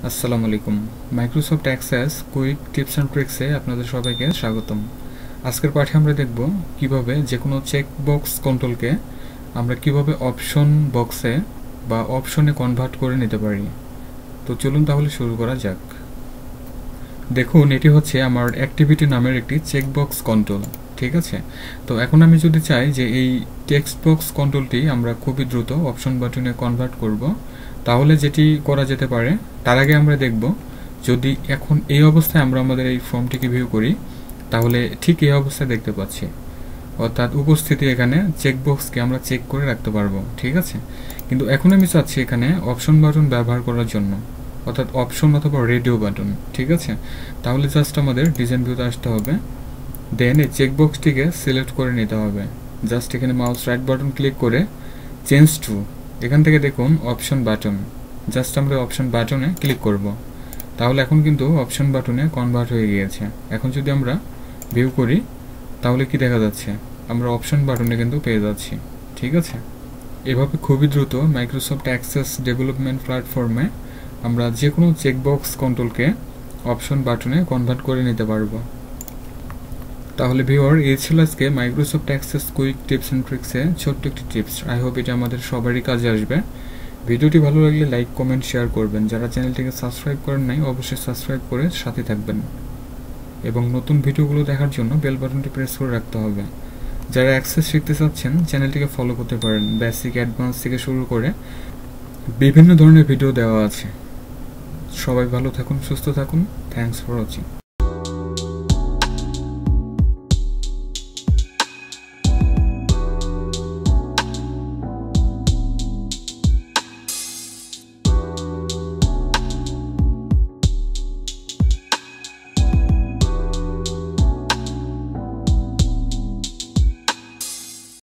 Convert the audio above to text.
আসসালামু আলাইকুম। Microsoft Access quick tips and ট্রিক্সে আপনাদের সবাইকে স্বাগতম। আজকের পাঠে আমরা দেখব কিভাবে যে কোনো চেক বক্স কন্ট্রোলকে আমরা কিভাবে অপশন বক্সে বা অপশনে কনভার্ট করে নিতে পারি। তো চলুন তাহলে শুরু করা যাক। দেখুন, এটি হচ্ছে আমার অ্যাক্টিভিটি নামের একটি চেক বক্স কন্ট্রোল, ঠিক আছে। তো এখন আমি যদি চাই যে এই টেক্সট বক্স কন্ট্রোলটি আমরা খুবই দ্রুত অপশন বাটনে কনভার্ট করব, তাহলে যেটি করা যেতে পারে তার আগে আমরা দেখব যদি এখন এই অবস্থায় আমরা আমাদের এই ফর্মটিকে ভিউ করি তাহলে ঠিক এই অবস্থায় দেখতে পাচ্ছি, অর্থাৎ উপস্থিতি এখানে চেকবক্সকে আমরা চেক করে রাখতে পারবো, ঠিক আছে। কিন্তু এখন আমি চাচ্ছি এখানে অপশন বাটন ব্যবহার করার জন্য, অর্থাৎ অপশন অথবা রেডিও বাটন, ঠিক আছে। তাহলে জাস্ট আমাদের ডিজাইন ভিউতে আসতে হবে, দেন এই চেকবক্সটিকে সিলেক্ট করে নিতে হবে। জাস্ট এখানে মাউস রাইট বাটন ক্লিক করে চেঞ্জ টু, এখান থেকে দেখুন অপশন বাটন, জাস্ট আমরা অপশন বাটনে ক্লিক করব। তাহলে এখন কিন্তু অপশন বাটনে কনভার্ট হয়ে গিয়েছে। এখন যদি আমরা ভিউ করি তাহলে কি দেখা যাচ্ছে, আমরা অপশন বাটনে কিন্তু পেয়ে যাচ্ছি, ঠিক আছে। এভাবে খুবই দ্রুত মাইক্রোসফট অ্যাক্সেস ডেভেলপমেন্ট প্ল্যাটফর্মে আমরা যে কোনো চেকবক্স কন্ট্রোলকে অপশন বাটনে কনভার্ট করে নিতে পারবো। তাহলে ভিউয়ার, এই ছিল আজকে Microsoft Access quick tips and ট্রিক্সে ছোট্ট একটি টিপস। আই হোপ এটা আমাদের সবারই কাজে আসবে। ভিডিওটি ভালো লাগলে লাইক, কমেন্ট, শেয়ার করবেন। যারা চ্যানেলটিকে সাবস্ক্রাইব করেন নাই অবশ্যই সাবস্ক্রাইব করে সাথে থাকবেন, এবং নতুন ভিডিওগুলো দেখার জন্য বেল বাটনটি প্রেস করে রাখতে হবে। যারা অ্যাক্সেস শিখতে চাচ্ছেন চ্যানেলটিকে ফলো করতে পারেন। বেসিক, অ্যাডভান্স থেকে শুরু করে বিভিন্ন ধরনের ভিডিও দেওয়া আছে। সবাই ভালো থাকুন, সুস্থ থাকুন। Thanks for watching.